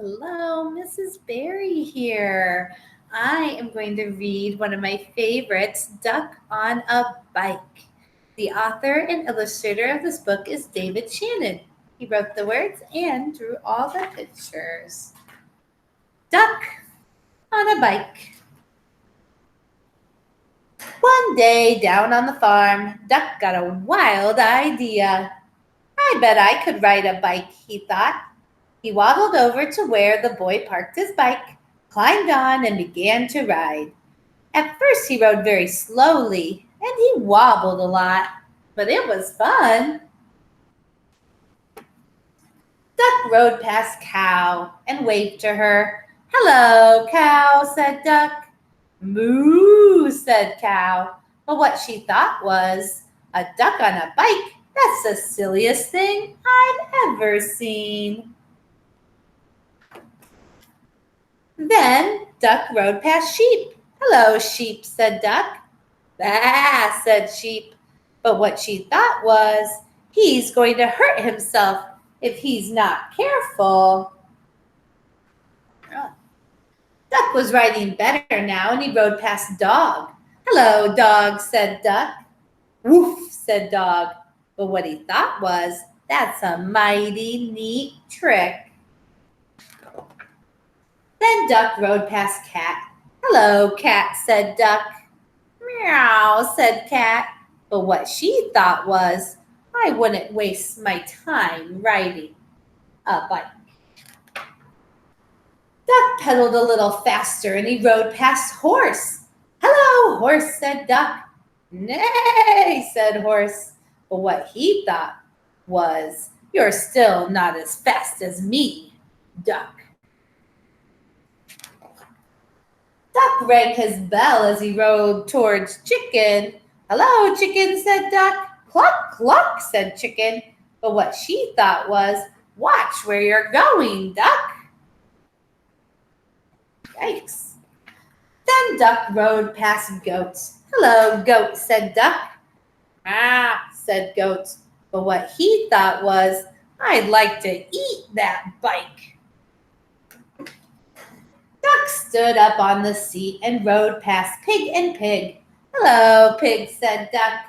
Hello, Mrs. Berry here. I am going to read one of my favorites, Duck on a Bike. The author and illustrator of this book is David Shannon. He wrote the words and drew all the pictures. Duck on a Bike. One day down on the farm, Duck got a wild idea. I bet I could ride a bike, he thought. He waddled over to where the boy parked his bike, climbed on, and began to ride. At first, he rode very slowly, and he wobbled a lot, but it was fun. Duck rode past Cow and waved to her. "Hello, Cow," said Duck. "Moo," said Cow. But what she thought was, a duck on a bike? That's the silliest thing I've ever seen. Then Duck rode past Sheep. "Hello, Sheep," said Duck. "Bah," said Sheep. But what she thought was, he's going to hurt himself if he's not careful. Duck was riding better now, and he rode past Dog. "Hello, Dog," said Duck. "Woof," said Dog. But what he thought was, that's a mighty neat trick. Then Duck rode past Cat. "Hello, Cat," said Duck. "Meow," said Cat. But what she thought was, I wouldn't waste my time riding a bike. Duck pedaled a little faster and he rode past Horse. "Hello, Horse," said Duck. "Nay," said Horse. But what he thought was, you're still not as fast as me, Duck. Duck rang his bell as he rode towards Chicken. "Hello, Chicken," said Duck. "Cluck, cluck," said Chicken. But what she thought was, watch where you're going, Duck. Yikes. Then Duck rode past Goat. "Hello, Goat," said Duck. "Ah," said Goat. But what he thought was, I'd like to eat that bike. Duck stood up on the seat and rode past Pig and Pig. "Hello, Pig," said Duck.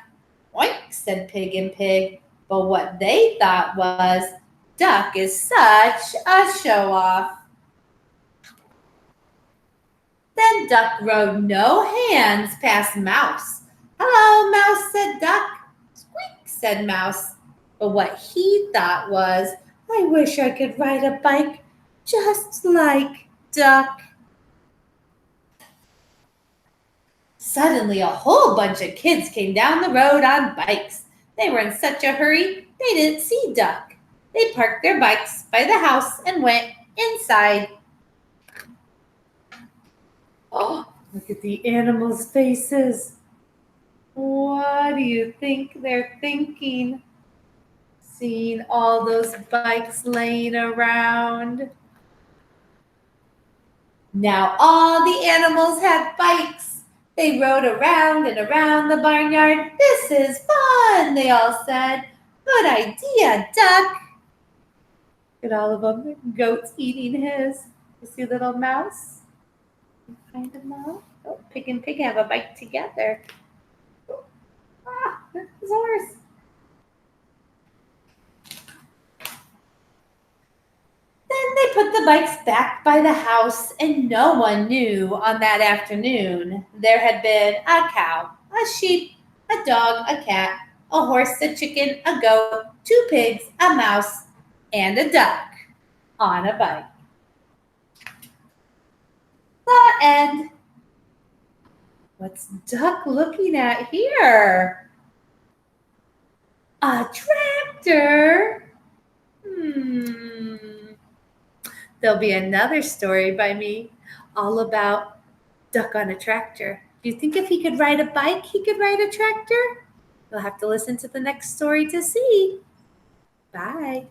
"Oink," said Pig and Pig. But what they thought was, Duck is such a show-off. Then Duck rode no hands past Mouse. "Hello, Mouse," said Duck. "Squeak," said Mouse. But what he thought was, I wish I could ride a bike just like Duck. Suddenly, a whole bunch of kids came down the road on bikes. They were in such a hurry, they didn't see Duck. They parked their bikes by the house and went inside. Oh, look at the animals' faces. What do you think they're thinking? Seeing all those bikes laying around. Now all the animals had bikes. They rode around and around the barnyard. "This is fun," they all said. "Good idea, Duck." Look at all of them. Goat's eating his. You see little Mouse? Find a mouse. Oh, Pig and Pig have a bike together. Ah, his horse. Then they put the bikes back by the house, and no one knew on that afternoon there had been a cow, a sheep, a dog, a cat, a horse, a chicken, a goat, 2 pigs, a mouse, and a duck on a bike. The end. What's Duck looking at here? A tractor? There'll be another story by me all about Duck on a tractor. Do you think if he could ride a bike, he could ride a tractor? You'll have to listen to the next story to see. Bye.